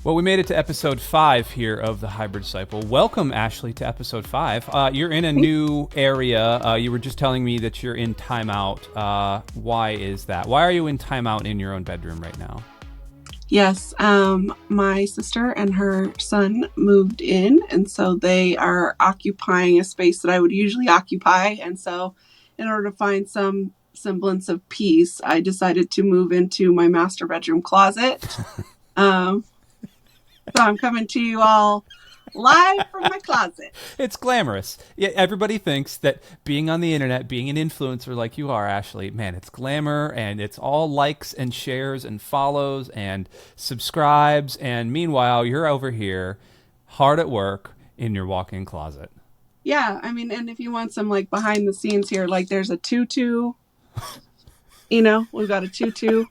Well, we made it to episode 5 here of the Hybrid Disciple. Welcome, Ashley, to episode 5. You're in a new area. You were just telling me that you're in timeout. Why is that? Why are you in timeout in your own bedroom right now? Yes, my sister and her son moved in, and so they are occupying a space that I would usually occupy. And so in order to find some semblance of peace, I decided to move into my master bedroom closet. So I'm coming to you all live from my closet. It's glamorous. Yeah, everybody thinks that being on the internet, being an influencer like you are, Ashley, man, it's glamour and it's all likes and shares and follows and subscribes. And meanwhile, you're over here hard at work in your walk-in closet. Yeah, I mean, and if you want some like behind the scenes here, like there's a tutu, we've got a tutu.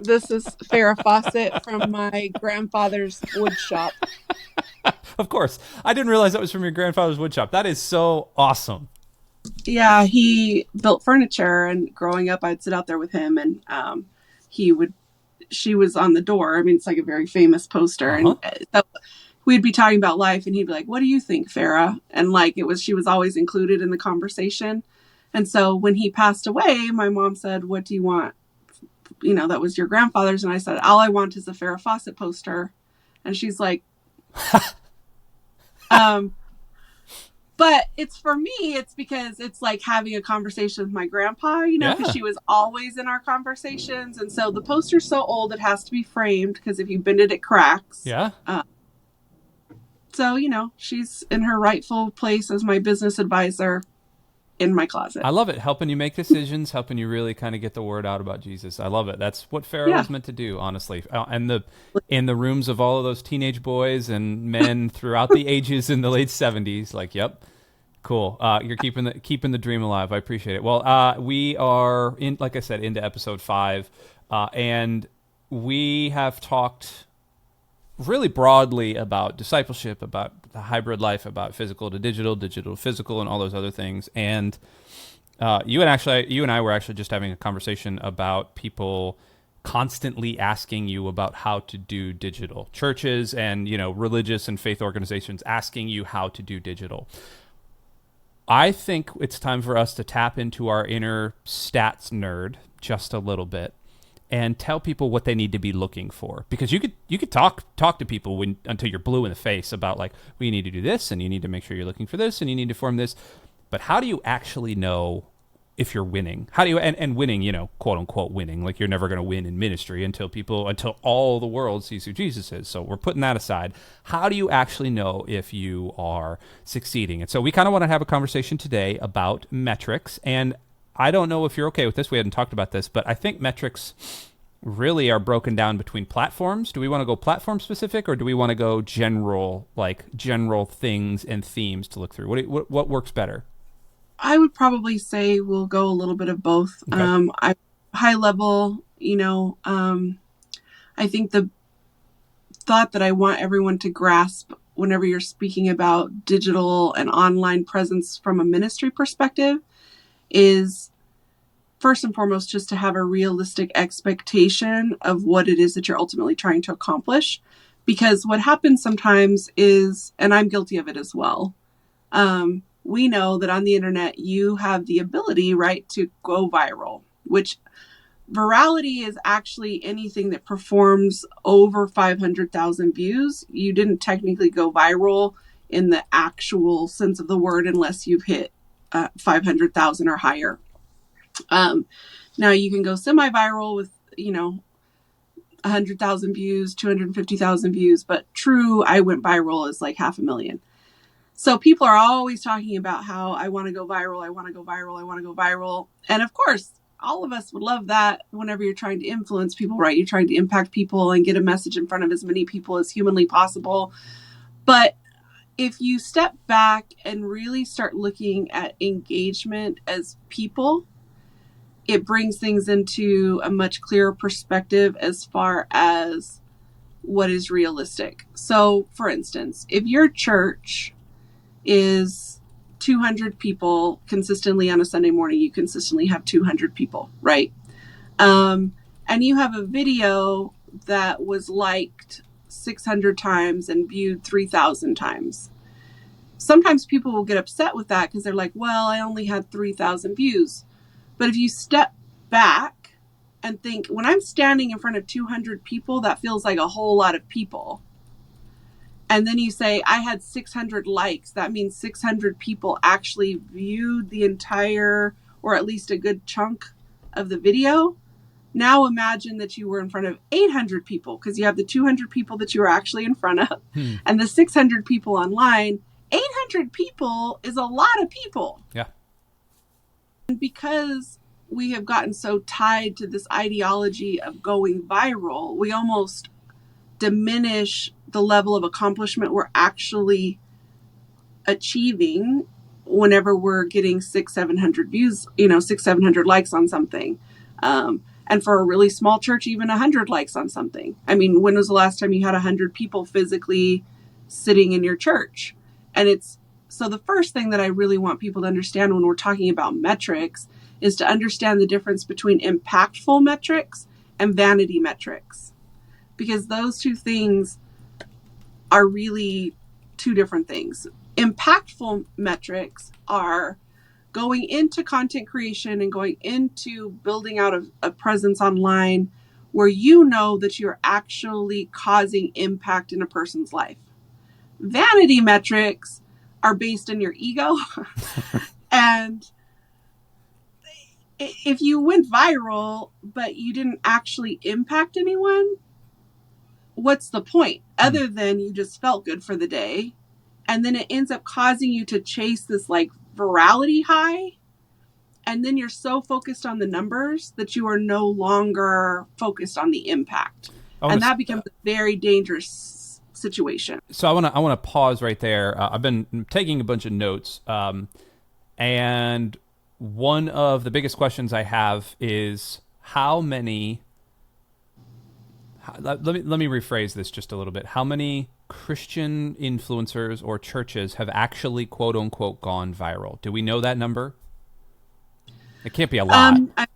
This is Farrah Fawcett from my grandfather's wood shop. Of course. I didn't realize that was from your grandfather's wood shop. That is so awesome. Yeah, he built furniture, and growing up, I'd sit out there with him, and she was on the door. I mean, it's like a very famous poster. Uh-huh. And so we'd be talking about life, and he'd be like, "What do you think, Farrah?" And she was always included in the conversation. And so when he passed away, my mom said, "What do you want? That was your grandfather's." And I said, "All I want is a Farrah Fawcett poster." And she's like, but it's for me, it's because it's like having a conversation with my grandpa, because she was always in our conversations. And so the poster's so old, it has to be framed because if you bend it, it cracks. Yeah. So, she's in her rightful place as my business advisor in my closet. I love it. Helping you make decisions, helping you really kind of get the word out about Jesus. I love it. That's what Farrah was meant to do, honestly. And in the rooms of all of those teenage boys and men throughout the ages in the late 70s, like, yep, cool. You're keeping the dream alive. I appreciate it. Well, we are like I said, into episode 5, and we have talked really broadly about discipleship, about the hybrid life, about physical to digital, digital to physical, and all those other things. And you and I were actually just having a conversation about people constantly asking you about how to do digital. Churches and, religious and faith organizations asking you how to do digital. I think it's time for us to tap into our inner stats nerd just a little bit and tell people what they need to be looking for. Because you could talk to people until you're blue in the face about like, well, you need to do this, and you need to make sure you're looking for this, and you need to form this. But how do you actually know if you're winning? How do you and winning, quote unquote winning? Like you're never going to win in ministry until all the world sees who Jesus is. So we're putting that aside. How do you actually know if you are succeeding? And so we kind of want to have a conversation today about metrics. And I don't know if you're okay with this. We hadn't talked about this, but I think metrics really are broken down between platforms. Do we want to go platform specific, or do we want to go general things and themes to look through? What works better? I would probably say we'll go a little bit of both. Okay. High level, I think the thought that I want everyone to grasp whenever you're speaking about digital and online presence from a ministry perspective is first and foremost just to have a realistic expectation of what it is that you're ultimately trying to accomplish. Because what happens sometimes is, and I'm guilty of it as well, we know that on the internet you have the ability, right, to go viral, which virality is actually anything that performs over 500,000 views. You didn't technically go viral in the actual sense of the word unless you've hit 500,000 or higher. Now you can go semi-viral with, 100,000 views, 250,000 views, but true, I went viral is like 500,000. So people are always talking about how I want to go viral. I want to go viral. I want to go viral. And of course, all of us would love that whenever you're trying to influence people, right? You're trying to impact people and get a message in front of as many people as humanly possible. But if you step back and really start looking at engagement as people, it brings things into a much clearer perspective as far as what is realistic. So, for instance, if your church is 200 people consistently on a Sunday morning, you consistently have 200 people, right? And you have a video that was liked 600 times and viewed 3,000 times. Sometimes people will get upset with that because they're like, well, I only had 3,000 views. But if you step back and think, when I'm standing in front of 200 people, that feels like a whole lot of people. And then you say, I had 600 likes. That means 600 people actually viewed the entire, or at least a good chunk of the video. Now imagine that you were in front of 800 people, because you have the 200 people that you were actually in front of and the 600 people online. 800 people is a lot of people. Yeah. And because we have gotten so tied to this ideology of going viral, we almost diminish the level of accomplishment we're actually achieving whenever we're getting 600-700 views, 600-700 likes on something. And for a really small church, even 100 likes on something. I mean, when was the last time you had 100 people physically sitting in your church? And so the first thing that I really want people to understand when we're talking about metrics is to understand the difference between impactful metrics and vanity metrics, because those two things are really two different things. Impactful metrics are going into content creation and going into building out a presence online where you know that you're actually causing impact in a person's life. Vanity metrics are based in your ego. And if you went viral, but you didn't actually impact anyone, what's the point? Other than you just felt good for the day. And then it ends up causing you to chase this like virality high. And then you're so focused on the numbers that you are no longer focused on the impact. And that becomes a very dangerous situation. So I want to pause right there. I've been taking a bunch of notes. And one of the biggest questions I have is how many, let me rephrase this just a little bit. How many Christian influencers or churches have actually, quote unquote, gone viral? Do we know that number? It can't be a lot. I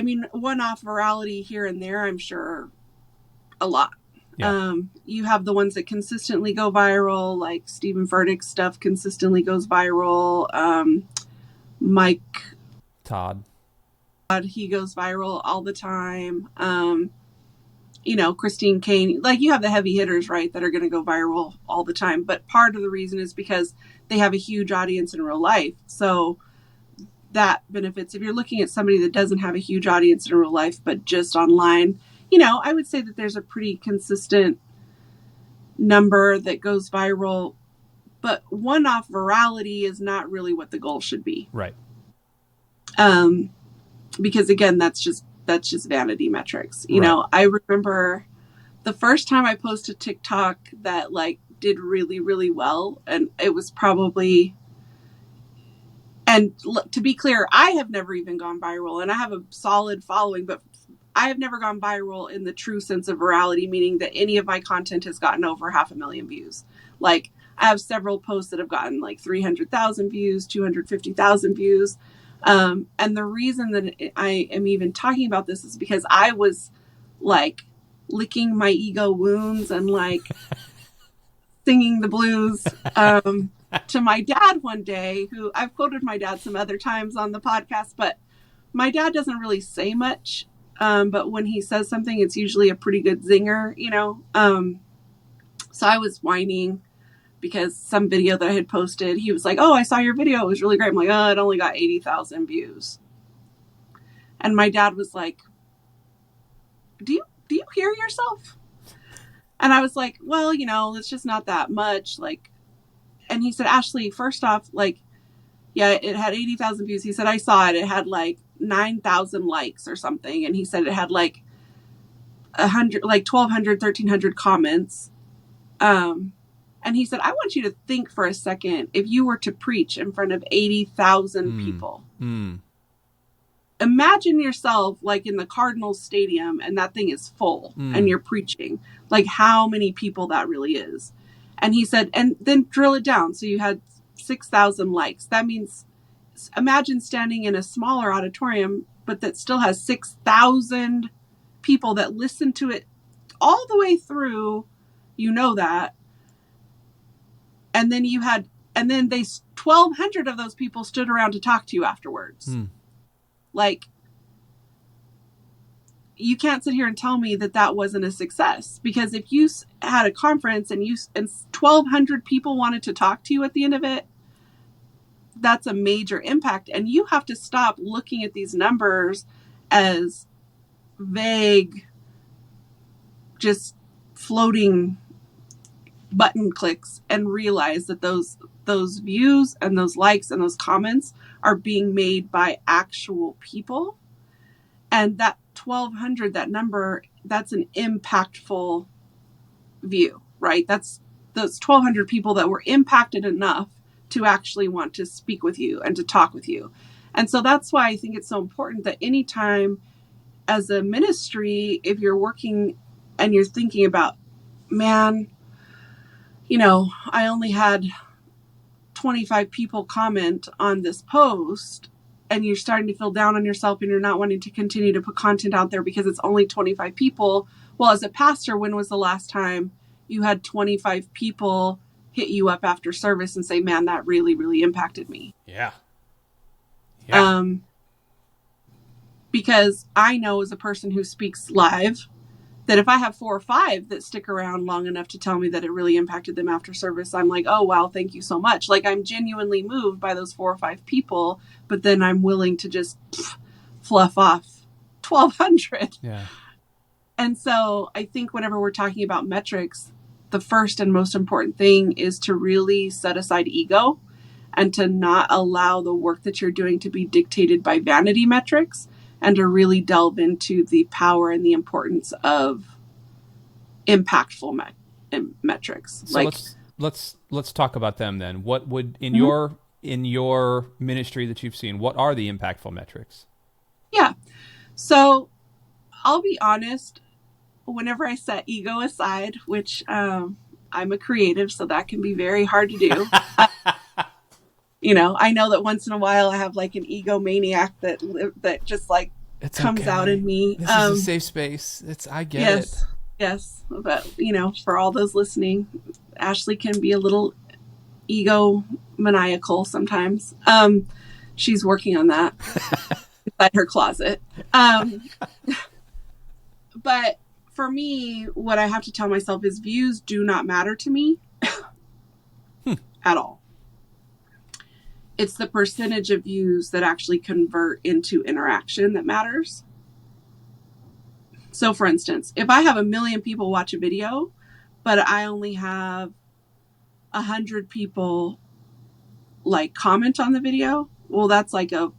mean, one-off virality here and there, I'm sure a lot. Yeah. You have the ones that consistently go viral, like Stephen Furtick's stuff consistently goes viral. Mike Todd, he goes viral all the time. Christine Kane, like you have the heavy hitters, right, that are going to go viral all the time. But part of the reason is because they have a huge audience in real life. So that benefits. If you're looking at somebody that doesn't have a huge audience in real life, but just online, I would say that there's a pretty consistent number that goes viral. But one-off virality is not really what the goal should be. Right. Because again, that's just vanity metrics. You know, I remember the first time I posted TikTok that like did really, really well. And it was probably, and to be clear, I have never even gone viral and I have a solid following, but I have never gone viral in the true sense of virality, meaning that any of my content has gotten over 500,000 views. Like I have several posts that have gotten like 300,000 views, 250,000 views. And the reason that I am even talking about this is because I was like licking my ego wounds and like singing the blues to my dad one day, who I've quoted my dad some other times on the podcast, but my dad doesn't really say much. But when he says something, it's usually a pretty good zinger, So I was whining because some video that I had posted, he was like, "Oh, I saw your video. It was really great." I'm like, "Oh, it only got 80,000 views." And my dad was like, do you hear yourself? And I was like, "Well, it's just not that much." Like, and he said, "Ashley, first off, like, yeah, it had 80,000 views." He said, "I saw it. It had like 9,000 likes or something." And he said it had like 1,200, 1,300 comments. And he said, "I want you to think for a second, if you were to preach in front of 80,000 people, imagine yourself like in the Cardinals stadium and that thing is full and you're preaching, like how many people that really is." And he said, and then drill it down. So you had 6,000 likes. That means imagine standing in a smaller auditorium, but that still has 6,000 people that listened to it all the way through, that. And then 1,200 of those people stood around to talk to you afterwards. Like, you can't sit here and tell me that wasn't a success, because if you had a conference and 1,200 people wanted to talk to you at the end of it, that's a major impact. And you have to stop looking at these numbers as vague, just floating button clicks, and realize that those views and those likes and those comments are being made by actual people. And that 1,200, that number, that's an impactful view, right? That's those 1,200 people that were impacted enough to actually want to speak with you and to talk with you. And so that's why I think it's so important that anytime as a ministry, if you're working and you're thinking about, man, I only had 25 people comment on this post, and you're starting to feel down on yourself and you're not wanting to continue to put content out there because it's only 25 people. Well, as a pastor, when was the last time you had 25 people hit you up after service and say, man, that really, really impacted me? Yeah. Because I know, as a person who speaks live, that if I have 4 or 5 that stick around long enough to tell me that it really impacted them after service, I'm like, oh, wow, thank you so much. Like, I'm genuinely moved by those 4 or 5 people, but then I'm willing to just fluff off 1,200. Yeah. And so I think whenever we're talking about metrics, the first and most important thing is to really set aside ego and to not allow the work that you're doing to be dictated by vanity metrics, and to really delve into the power and the importance of impactful metrics. So let's talk about them then. What would in your ministry that you've seen, what are the impactful metrics? Yeah. So I'll be honest, whenever I set ego aside, which I'm a creative, so that can be very hard to do. I know that once in a while I have like an egomaniac that just like comes out in me. This is a safe space. I get it. Yes. But, for all those listening, Ashley can be a little egomaniacal sometimes. She's working on that inside her closet. But for me, what I have to tell myself is views do not matter to me at all. It's the percentage of views that actually convert into interaction that matters. So for instance, if I have 1 million people watch a video, but I only have 100 people like comment on the video, well, that's like a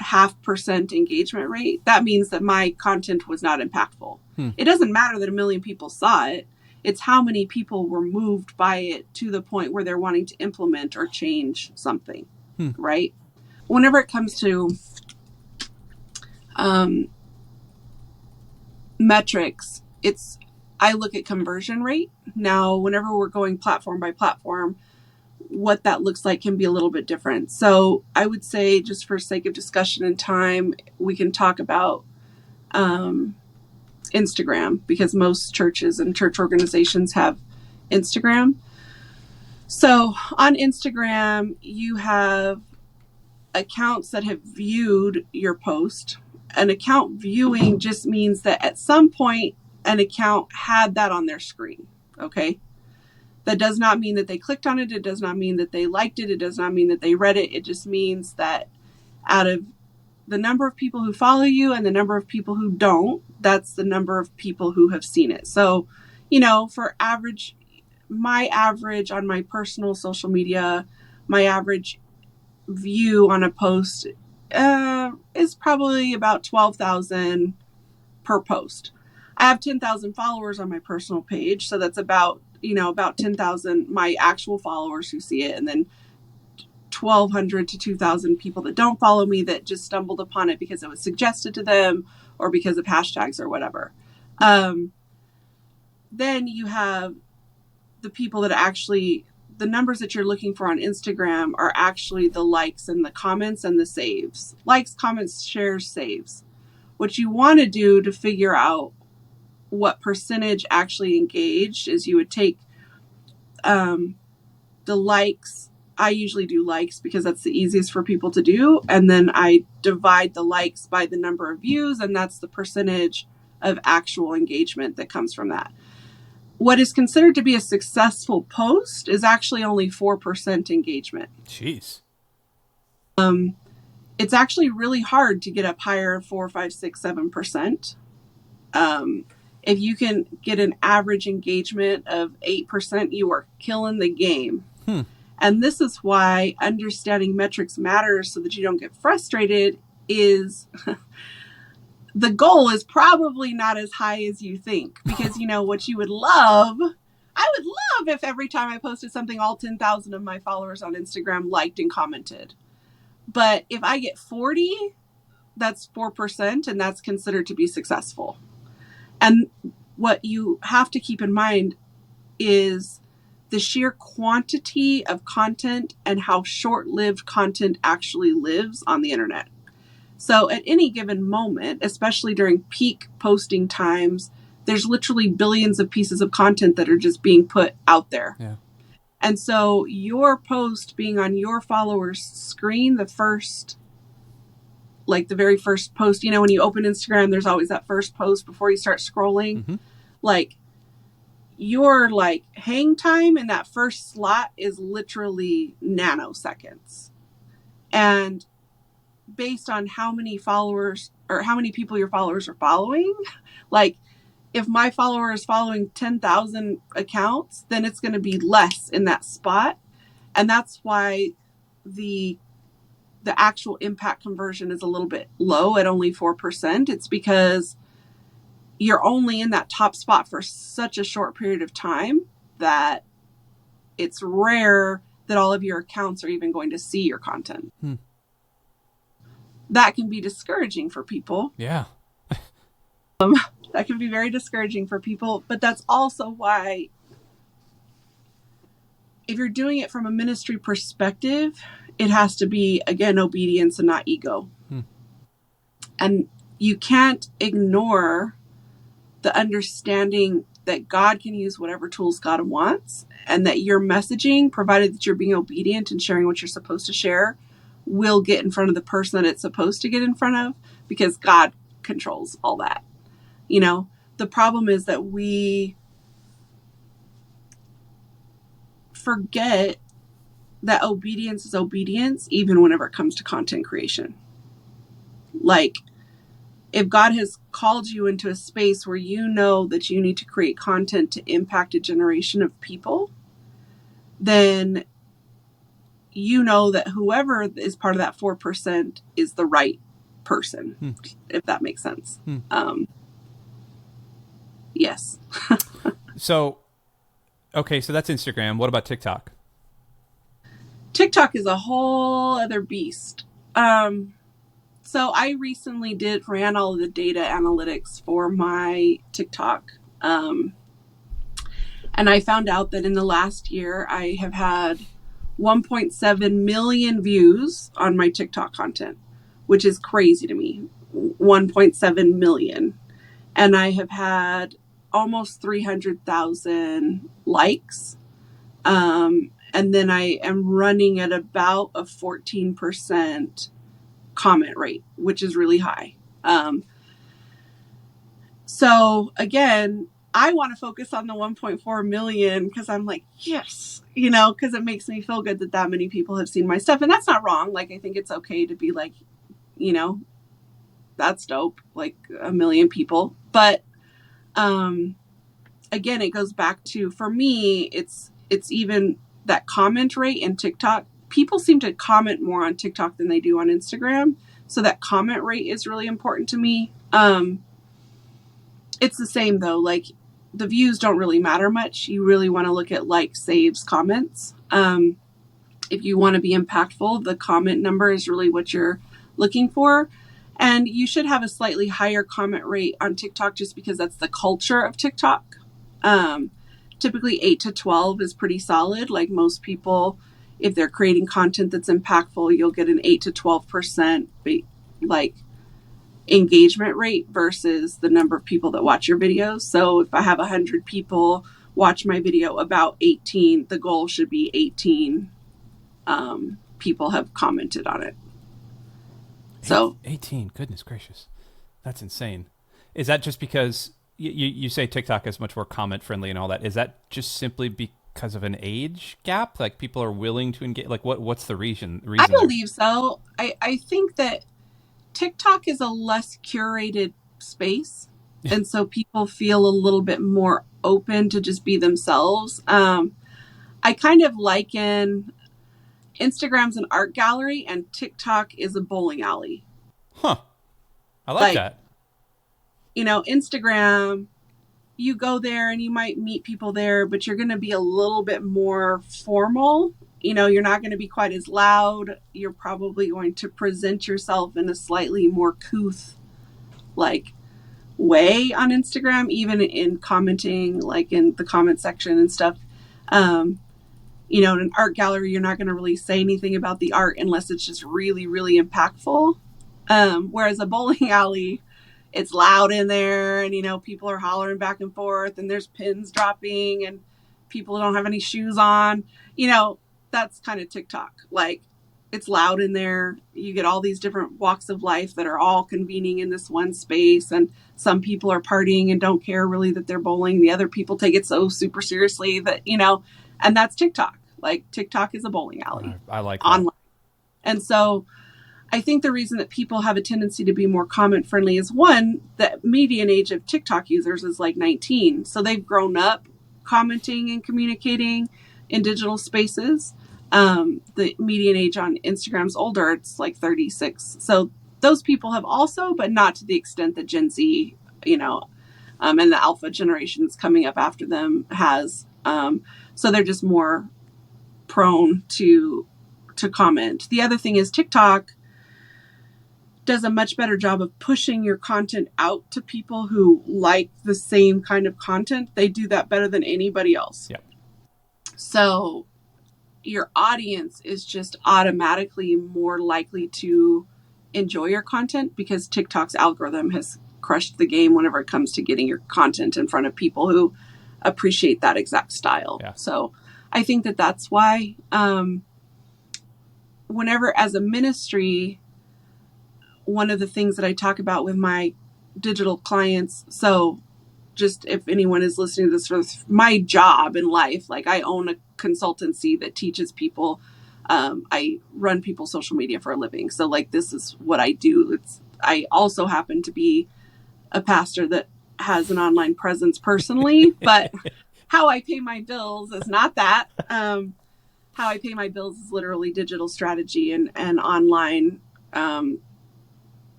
0.5% engagement rate. That means that my content was not impactful. It doesn't matter that 1 million people saw it. It's how many people were moved by it to the point where they're wanting to implement or change something, right? Whenever it comes to metrics, I look at conversion rate. Now, whenever we're going platform by platform, what that looks like can be a little bit different. So I would say, just for sake of discussion and time, we can talk about Instagram, because most churches and church organizations have Instagram. So on Instagram, you have accounts that have viewed your post. An account viewing just means that at some point an account had that on their screen. Okay. That does not mean that they clicked on it. It does not mean that they liked it. It does not mean that they read it. It just means that out of the number of people who follow you and the number of people who don't, that's the number of people who have seen it. So, for my average on my personal social media, my average view on a post is probably about 12,000 per post. I have 10,000 followers on my personal page. So that's about 10,000, my actual followers who see it. And then 1,200 to 2,000 people that don't follow me that just stumbled upon it because it was suggested to them or because of hashtags or whatever. Then you have the people that actually, the numbers that you're looking for on Instagram are actually the likes and the comments and the saves. Likes, comments, shares, saves. What you want to do to figure out what percentage actually engaged is you would take the likes. I usually do likes because that's the easiest for people to do. And then I divide the likes by the number of views, and that's the percentage of actual engagement that comes from that. What is considered to be a successful post is actually only 4% engagement. Jeez. It's actually really hard to get up higher, 4, 5, 6, 7%. If you can get an average engagement of 8%, you are killing the game. And this is why understanding metrics matters, so that you don't get frustrated. Is the goal is probably not as high as you think, because what you would love, I would love if every time I posted something, all 10,000 of my followers on Instagram liked and commented. But if I get 40, that's 4%, and that's considered to be successful. And what you have to keep in mind is the sheer quantity of content and how short-lived content actually lives on the internet. So at any given moment, especially during peak posting times, there's literally billions of pieces of content that are just being put out there. Yeah. And so your post being on your followers' screen, the very first post, when you open Instagram, there's always that first post before you start scrolling. Mm-hmm. Your hang time in that first slot is literally nanoseconds. And based on how many followers or how many people your followers are following, if my follower is following 10,000 accounts, then it's going to be less in that spot. And that's why the actual impact conversion is a little bit low at only 4%. It's because you're only in that top spot for such a short period of time that it's rare that all of your accounts are even going to see your content. That can be discouraging for people. Yeah. That can be very discouraging for people, but that's also why, if you're doing it from a ministry perspective, it has to be, again, obedience and not ego. And you can't ignore the understanding that God can use whatever tools God wants, and that your messaging, provided that you're being obedient and sharing what you're supposed to share, will get in front of the person that it's supposed to get in front of, because God controls all that. The problem is that we forget that obedience is obedience, even whenever it comes to content creation. If God has called you into a space where you know that you need to create content to impact a generation of people, then you know that whoever is part of that 4% is the right person, if that makes sense. Yes. So that's Instagram. What about TikTok? TikTok is a whole other beast. So I recently ran all of the data analytics for my TikTok. And I found out that in the last year, I have had 1.7 million views on my TikTok content, which is crazy to me. 1.7 million. And I have had almost 300,000 likes. And then I am running at about a 14% comment rate, which is really high. So again, I want to focus on the 1.4 million because I'm yes, because it makes me feel good that many people have seen my stuff. And that's not wrong. I think it's okay to be that's dope, 1 million people. But again, it goes back to, for me, it's even that comment rate in TikTok. People seem to comment more on TikTok than they do on Instagram. So that comment rate is really important to me. It's the same though. The views don't really matter much. You really want to look at saves, comments. If you want to be impactful, the comment number is really what you're looking for. And you should have a slightly higher comment rate on TikTok just because that's the culture of TikTok. Typically 8 to 12 is pretty solid. Most people, if they're creating content that's impactful, you'll get an 8 to 12% engagement rate versus the number of people that watch your videos. So if I have 100 people watch my video, about 18, the goal should be 18 people have commented on it. So 18, goodness gracious. That's insane. Is that just because you say TikTok is much more comment friendly and all that? Is that just simply because of an age gap? Like people are willing to engage? Like what's the reason I believe there? so. I think that TikTok is a less curated space. And so people feel a little bit more open to just be themselves. I kind of liken Instagram's an art gallery and TikTok is a bowling alley. Huh. I like that. You know, Instagram, you go there and you might meet people there, but you're going to be a little bit more formal. You know, you're not going to be quite as loud. You're probably going to present yourself in a slightly more couth, like, way on Instagram, even in commenting, like in the comment section and stuff. You know, in an art gallery, you're not going to really say anything about the art unless it's just really, really impactful. Whereas a bowling alley, it's loud in there and, you know, people are hollering back and forth and there's pins dropping and people don't have any shoes on. You know, that's kind of TikTok. Like, it's loud in there. You get all these different walks of life that are all convening in this one space. And some people are partying and don't care really that they're bowling. The other people take it so super seriously that, you know, and that's TikTok. Like, TikTok is a bowling alley. I like that. Online. And so I think the reason that people have a tendency to be more comment friendly is, one, the median age of TikTok users is like 19. So they've grown up commenting and communicating in digital spaces. The median age on Instagram's older, it's like 36. So those people have also, but not to the extent that Gen Z, you know, and the alpha generations coming up after them has. So they're just more prone to comment. The other thing is TikTok does a much better job of pushing your content out to people who like the same kind of content. They do that better than anybody else. Yep. So your audience is just automatically more likely to enjoy your content because TikTok's algorithm has crushed the game whenever it comes to getting your content in front of people who appreciate that exact style. Yeah. So I think that that's why whenever as a ministry, one of the things that I talk about with my digital clients, so just if anyone is listening to this, for my job in life, like I own a consultancy that teaches people. I run people's social media for a living. So like, this is what I do. I also happen to be a pastor that has an online presence personally, but how I pay my bills is not that. How I pay my bills is literally digital strategy and online,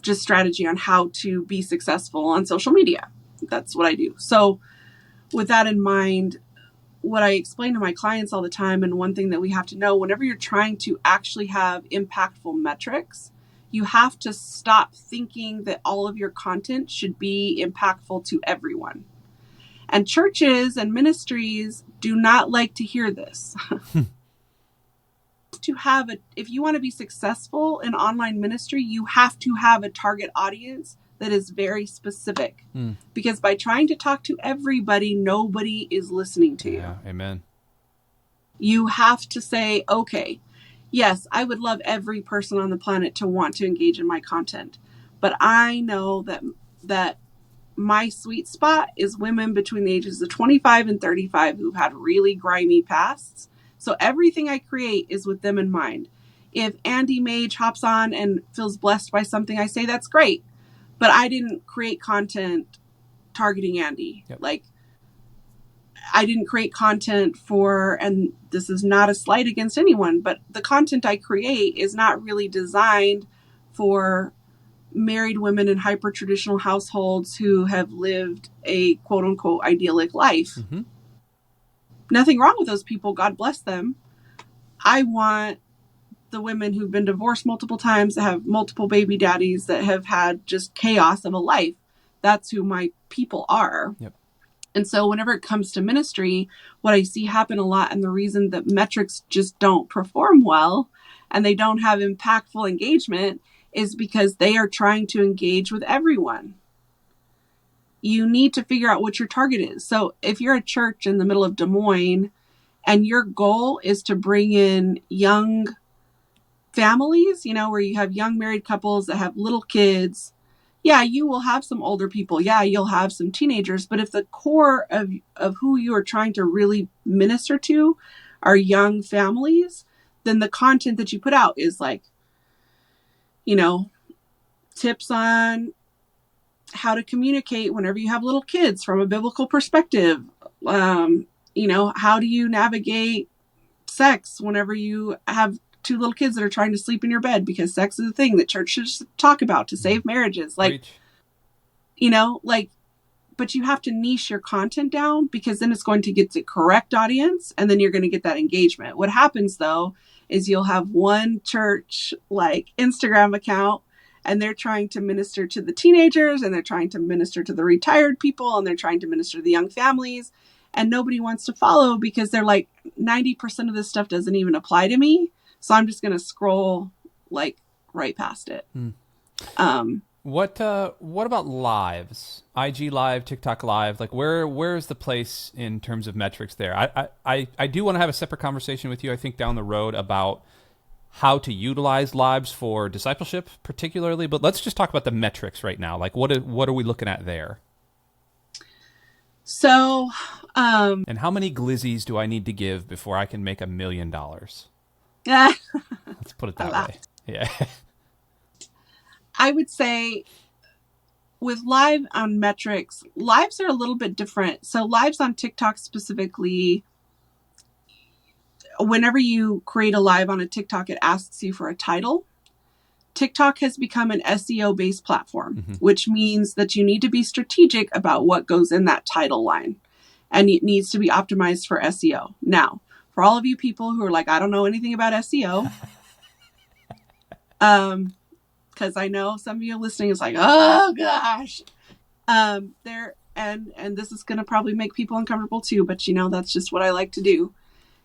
just strategy on how to be successful on social media. That's what I do. So with that in mind, what I explain to my clients all the time, and one thing that we have to know, whenever you're trying to actually have impactful metrics, you have to stop thinking that all of your content should be impactful to everyone. And churches and ministries do not like to hear this. If you want to be successful in online ministry, you have to have a target audience that is very specific. Because by trying to talk to everybody, nobody is listening to you. Yeah, amen. You have to say, okay, yes, I would love every person on the planet to want to engage in my content. But I know that my sweet spot is women between the ages of 25 and 35 who've had really grimy pasts. So everything I create is with them in mind. If Andy Mage hops on and feels blessed by something I say, that's great. But I didn't create content targeting Andy. Yep. Like, I didn't create content for, and this is not a slight against anyone, but the content I create is not really designed for married women in hyper-traditional households who have lived a quote-unquote idyllic life. Mm-hmm. Nothing wrong with those people. God bless them. I want the women who've been divorced multiple times, that have multiple baby daddies, that have had just chaos of a life. That's who my people are. Yep. And so whenever it comes to ministry, what I see happen a lot, and the reason that metrics just don't perform well and they don't have impactful engagement, is because they are trying to engage with everyone. You need to figure out what your target is. So if you're a church in the middle of Des Moines and your goal is to bring in young families, where you have young married couples that have little kids, yeah, you will have some older people. Yeah, you'll have some teenagers. But if the core of who you are trying to really minister to are young families, then the content that you put out is like, tips on how to communicate whenever you have little kids from a biblical perspective. How do you navigate sex whenever you have two little kids that are trying to sleep in your bed, because sex is a thing that church should talk about to save marriages. But you have to niche your content down, because then it's going to get the correct audience and then you're going to get that engagement. What happens though is you'll have one church like Instagram account and they're trying to minister to the teenagers and they're trying to minister to the retired people and they're trying to minister to the young families, and nobody wants to follow because they're like, 90% of this stuff doesn't even apply to me. So I'm just going to scroll like right past it. What about lives? IG Live, TikTok Live, like where is the place in terms of metrics there? I do want to have a separate conversation with you, I think, down the road about how to utilize lives for discipleship particularly, but let's just talk about the metrics right now. Like what are we looking at there? So, and how many glizzies do I need to give before I can make $1 million? Let's put it that way. Yeah. I would say with live on metrics, lives are a little bit different. So lives on TikTok specifically, whenever you create a live on a TikTok, it asks you for a title. TikTok has become an SEO-based platform, which means that you need to be strategic about what goes in that title line, and it needs to be optimized for SEO. Now, for all of you people who are like, I don't know anything about SEO, because I know some of you listening is like, oh gosh, and this is going to probably make people uncomfortable too, but that's just what I like to do.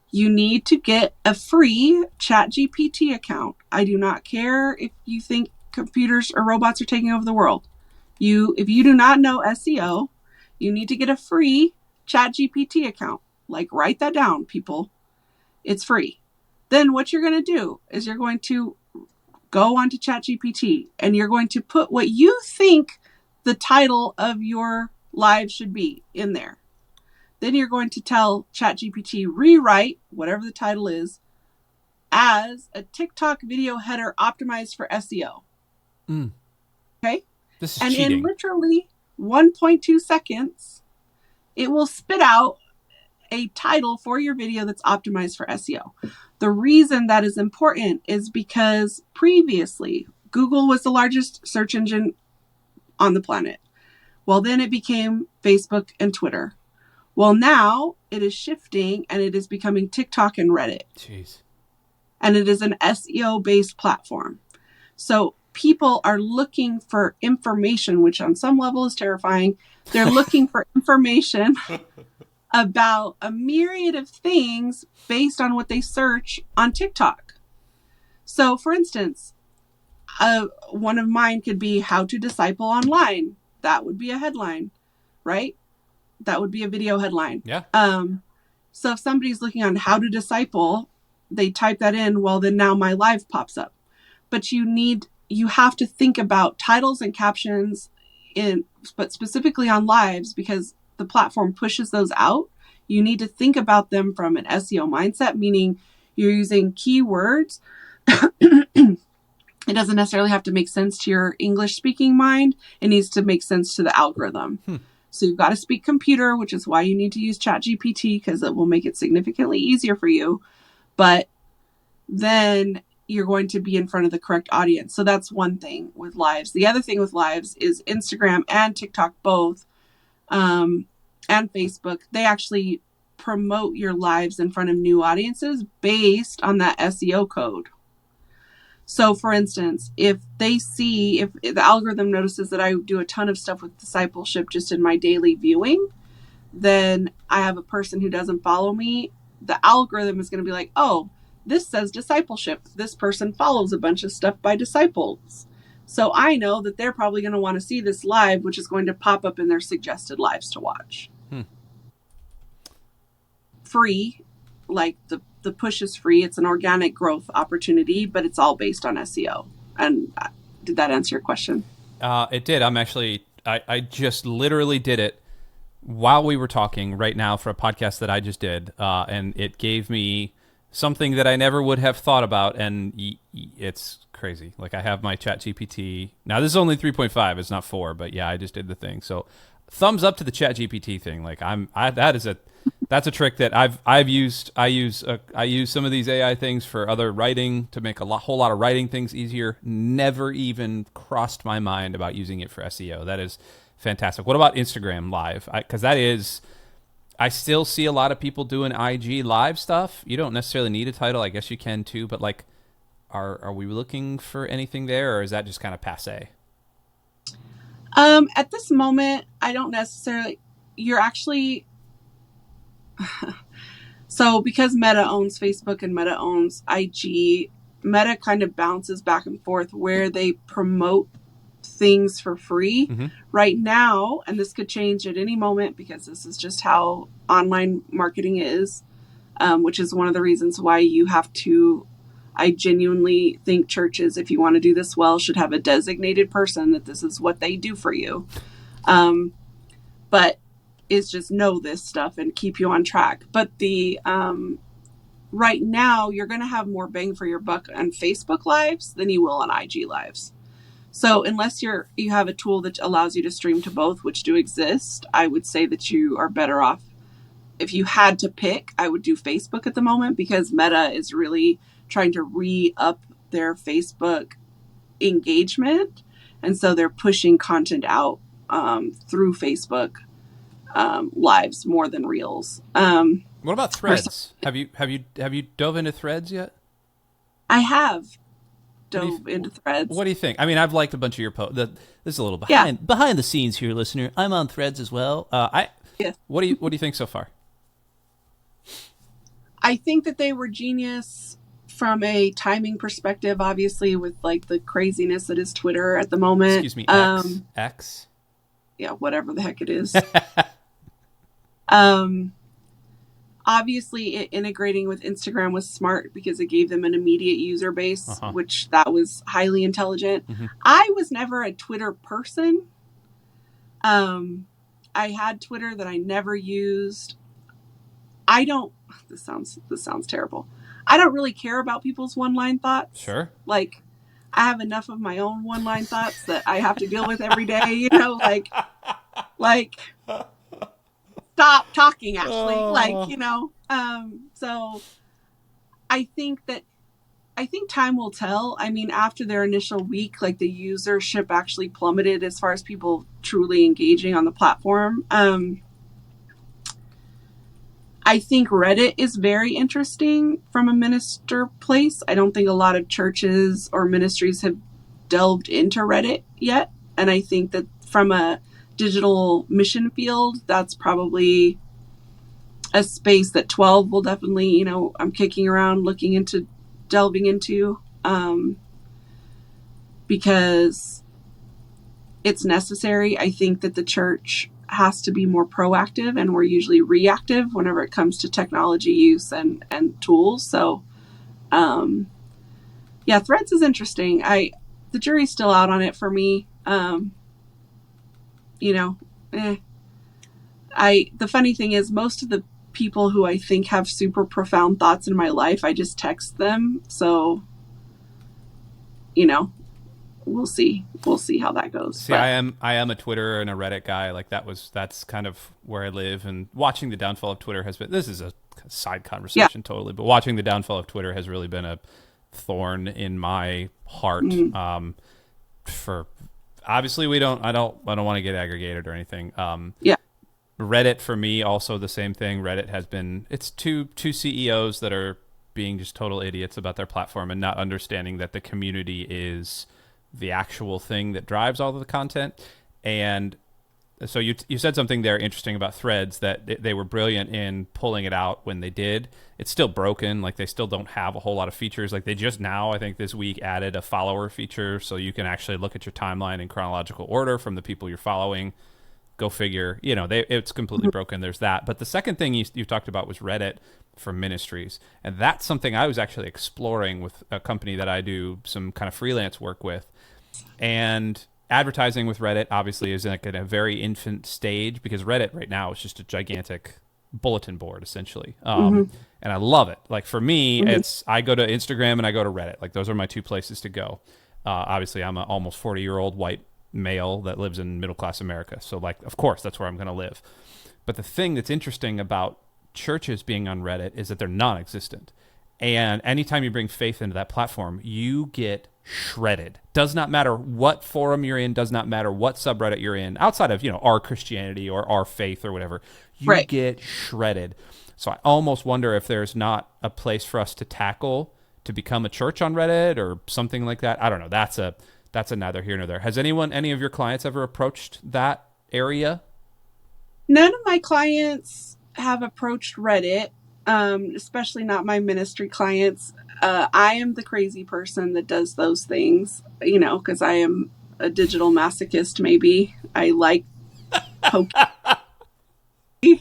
You need to get a free ChatGPT account. I do not care if you think computers or robots are taking over the world. If you do not know SEO, you need to get a free ChatGPT account. Like, write that down, people. It's free. Then what you're going to do is you're going to go onto ChatGPT and you're going to put what you think the title of your live should be in there. Then you're going to tell ChatGPT, rewrite whatever the title is as a TikTok video header optimized for SEO. Okay? This is cheating. In literally 1.2 seconds, it will spit out a title for your video that's optimized for SEO. The reason that is important is because previously, Google was the largest search engine on the planet. Well, then it became Facebook and Twitter. Well, now it is shifting and it is becoming TikTok and Reddit. Jeez. And it is an SEO-based platform. So people are looking for information, which on some level is terrifying. They're looking for information about a myriad of things based on what they search on TikTok. So, for instance, one of mine could be how to disciple online. That would be a headline, right? That would be a video headline. Yeah. So if somebody's looking on how to disciple, they type that in, well, then now my live pops up. But you have to think about titles and captions but specifically on lives, because the platform pushes those out. You need to think about them from an SEO mindset, meaning you're using keywords. It doesn't necessarily have to make sense to your English speaking mind. It needs to make sense to the algorithm. So you've got to speak computer, which is why you need to use ChatGPT, because it will make it significantly easier for you. But then you're going to be in front of the correct audience. So that's one thing with lives. The other thing with lives is Instagram and TikTok both, and Facebook, they actually promote your lives in front of new audiences based on that SEO code. So for instance, if the algorithm notices that I do a ton of stuff with discipleship just in my daily viewing, then I have a person who doesn't follow me. The algorithm is going to be like, oh, this says discipleship. This person follows a bunch of stuff by disciples. So I know that they're probably going to want to see this live, which is going to pop up in their suggested lives to watch. Free, like the push is free. It's an organic growth opportunity, but it's all based on SEO. And did that answer your question? It did. I just literally did it while we were talking right now for a podcast that I just did. And it gave me something that I never would have thought about. And it's crazy. Like, I have my Chat GPT. Now, this is only 3.5. It's not 4, but yeah, I just did the thing. So thumbs up to the Chat GPT thing. Like, that's a trick that I've used. I use some of these AI things for other writing to make whole lot of writing things easier. Never even crossed my mind about using it for SEO. That is fantastic. What about Instagram Live? Because I still see a lot of people doing IG Live stuff. You don't necessarily need a title. I guess you can too. But like, are we looking for anything there, or is that just kind of passe? At this moment, I don't necessarily. You're actually. So because Meta owns Facebook and Meta owns IG, Meta kind of bounces back and forth where they promote things for free. Right now, and this could change at any moment because this is just how online marketing is, which is one of the reasons why you have to. I genuinely think churches, if you want to do this well, should have a designated person that this is what they do for you. But is just know this stuff and keep you on track. But the right now, you're going to have more bang for your buck on Facebook Lives than you will on IG Lives. So unless you have a tool that allows you to stream to both, which do exist, I would say that you are better off. If you had to pick, I would do Facebook at the moment because Meta is really trying to re-up their Facebook engagement. And so they're pushing content out through Facebook lives more than reels. What about Threads? Have you dove into Threads yet? I have dove into Threads. What do you think? I mean, I've liked a bunch of your posts. This is a little behind the scenes here, listener. I'm on Threads as well. What do you think so far? I think that they were genius from a timing perspective, obviously, with like the craziness that is Twitter at the moment. Excuse me, X? Yeah, whatever the heck it is. Obviously, integrating with Instagram was smart because it gave them an immediate user base, which that was highly intelligent. I was never a Twitter person. I had Twitter that I never used. This sounds terrible. I don't really care about people's one-line thoughts. Sure. Like, I have enough of my own one-line thoughts that I have to deal with every day, like stop talking, Ashley. So I think time will tell. I mean, after their initial week, like the usership actually plummeted as far as people truly engaging on the platform. I think Reddit is very interesting from a minister place. I don't think a lot of churches or ministries have delved into Reddit yet. And I think that from a digital mission field, that's probably a space that 12 will definitely, I'm kicking around, looking into delving into, because it's necessary. I think that the church has to be more proactive, and we're usually reactive whenever it comes to technology use and tools. So, Threads is interesting. The jury's still out on it for me. The funny thing is most of the people who I think have super profound thoughts in my life, I just text them. So, we'll see how that goes. See, I am a Twitter and a Reddit guy. Like that's kind of where I live, and watching the downfall of Twitter this is a side conversation totally, but watching the downfall of Twitter has really been a thorn in my heart. For obviously I don't want to get aggregated or anything. Reddit for me also the same thing. Reddit has been, it's two CEOs that are being just total idiots about their platform and not understanding that the community is the actual thing that drives all of the content. And So you said something there interesting about threads, that they were brilliant in pulling it out when they did. It's still broken. Like, they still don't have a whole lot of features. Like, they just now, I think this week, added a follower feature, so you can actually look at your timeline in chronological order from the people you're following. Go figure. It's completely broken. There's that. But the second thing you talked about was Reddit for ministries, and that's something I was actually exploring with a company that I do some kind of freelance work with. And advertising with Reddit obviously is like at a very infant stage, because Reddit right now is just a gigantic bulletin board essentially. And I love it. Like, for me, it's, I go to Instagram and I go to Reddit. Like, those are my two places to go. Obviously, I'm an almost 40-year-old white male that lives in middle class America, so, like, of course that's where I'm going to live. But the thing that's interesting about churches being on Reddit is that they're non-existent. And anytime you bring faith into that platform, you get shredded. Does not matter what forum you're in, does not matter what subreddit you're in, outside of, our Christianity or our faith or whatever, you Right. get shredded. So I almost wonder if there's not a place for us to tackle to become a church on Reddit or something like that. I don't know. That's a neither here nor there. Has any of your clients ever approached that area? None of my clients have approached Reddit, especially not my ministry clients. I am the crazy person that does those things, because I am a digital masochist, maybe. I like pokey, in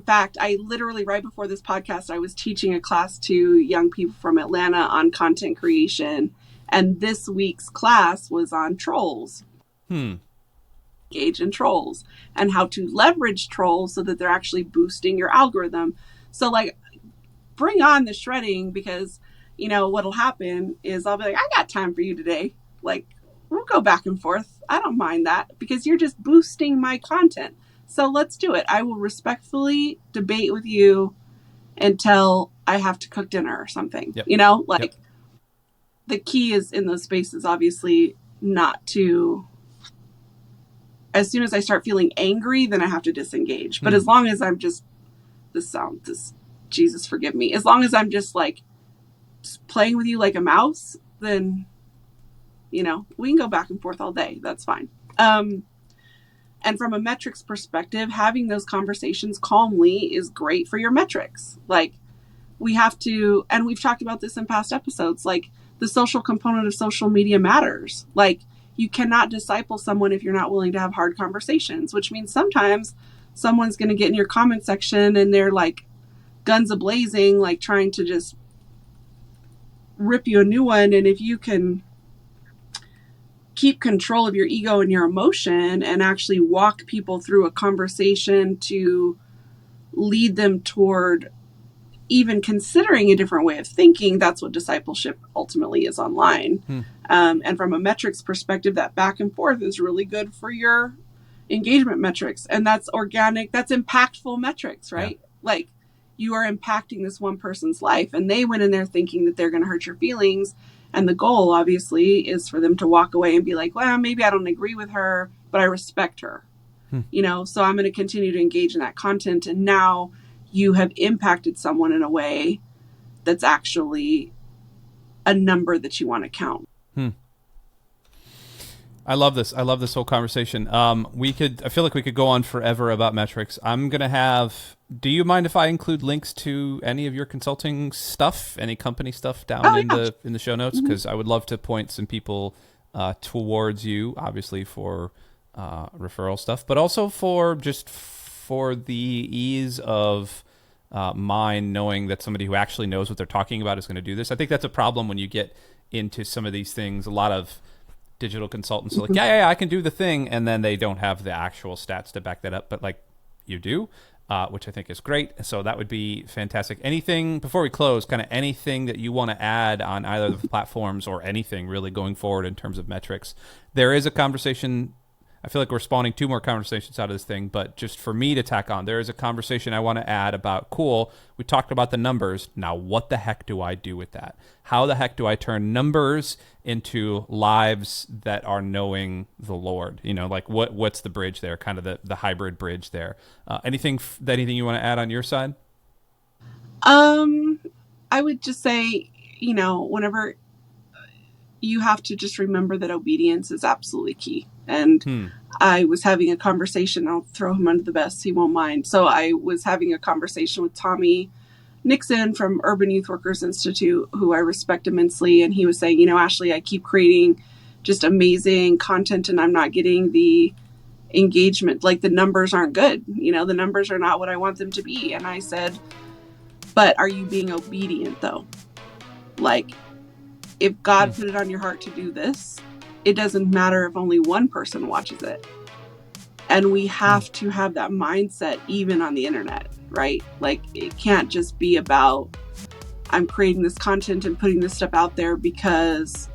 fact, I literally, right before this podcast, I was teaching a class to young people from Atlanta on content creation. And this week's class was on trolls. Engage in trolls and how to leverage trolls so that they're actually boosting your algorithm. So, like, bring on the shredding, because, what'll happen is I'll be like, I got time for you today. Like, we'll go back and forth. I don't mind that, because you're just boosting my content. So let's do it. I will respectfully debate with you until I have to cook dinner or something. Yep. Yep. The key is in those spaces, obviously, not to, as soon as I start feeling angry, then I have to disengage. But as long as I'm just, Jesus forgive me, as long as I'm just like playing with you like a mouse, then, we can go back and forth all day. That's fine. And from a metrics perspective, having those conversations calmly is great for your metrics. Like, we have to, and we've talked about this in past episodes, like, the social component of social media matters. Like, you cannot disciple someone if you're not willing to have hard conversations, which means sometimes someone's going to get in your comment section and they're like guns a-blazing, like trying to just rip you a new one. And if you can keep control of your ego and your emotion and actually walk people through a conversation to lead them toward even considering a different way of thinking, that's what discipleship ultimately is online. And from a metrics perspective, that back and forth is really good for your engagement metrics. And that's organic, that's impactful metrics, right? Yeah. Like, you are impacting this one person's life, and they went in there thinking that they're going to hurt your feelings. And the goal, obviously, is for them to walk away and be like, well, maybe I don't agree with her, but I respect her. So I'm going to continue to engage in that content. And now you have impacted someone in a way that's actually a number that you want to count. I love this. I love this whole conversation. I feel like we could go on forever about metrics. Do you mind if I include links to any of your consulting stuff, any company stuff down in the show notes? Because I would love to point some people towards you, obviously for referral stuff, but also for the ease of mind, knowing that somebody who actually knows what they're talking about is going to do this. I think that's a problem when you get into some of these things. A lot of digital consultants are like, yeah, I can do the thing, and then they don't have the actual stats to back that up, but like you do, which I think is great. So that would be fantastic. Anything before we close, kind of anything that you want to add on either of the platforms, or anything really going forward in terms of metrics? There is a conversation. I feel like we're spawning two more conversations out of this thing, but just for me to tack on, there is a conversation I want to add about, cool, we talked about the numbers. Now, what the heck do I do with that? How the heck do I turn numbers into lives that are knowing the Lord? Like what's the bridge there, kind of the hybrid bridge there? Anything you want to add on your side? I would just say, whenever you have to just remember that obedience is absolutely key. And I was having a conversation, I'll throw him under the bus, he won't mind. So I was having a conversation with Tommy Nixon from Urban Youth Workers Institute, who I respect immensely. And he was saying, you know, Ashley, I keep creating just amazing content and I'm not getting the engagement. Like the numbers aren't good. You know, the numbers are not what I want them to be. And I said, but are you being obedient though? Like, if God put it on your heart to do this, it doesn't matter if only one person watches it. And we have to have that mindset even on the internet, right? Like it can't just be about, I'm creating this content and putting this stuff out there because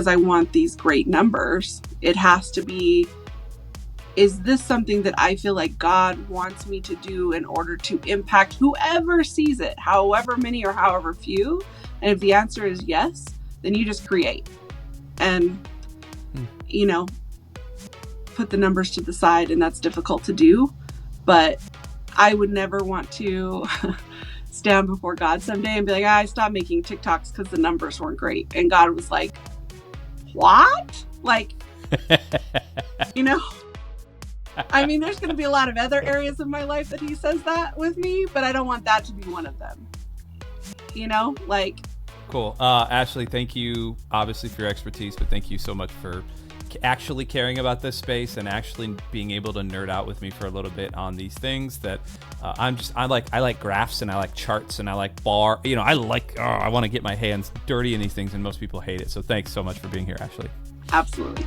I want these great numbers. It has to be, is this something that I feel like God wants me to do in order to impact whoever sees it, however many or however few? And if the answer is yes, then you just create and, you know, put the numbers to the side. And that's difficult to do. But I would never want to stand before God someday and be like, I stopped making TikToks because the numbers weren't great. And God was like, what? Like, you know, I mean, there's going to be a lot of other areas of my life that he says that with me, but I don't want that to be one of them. You know, like. Cool. Ashley, thank you obviously for your expertise, but thank you so much for actually caring about this space and actually being able to nerd out with me for a little bit on these things that I like graphs and I like charts and I like I want to get my hands dirty in these things and most people hate it. So thanks so much for being here, Ashley. Absolutely.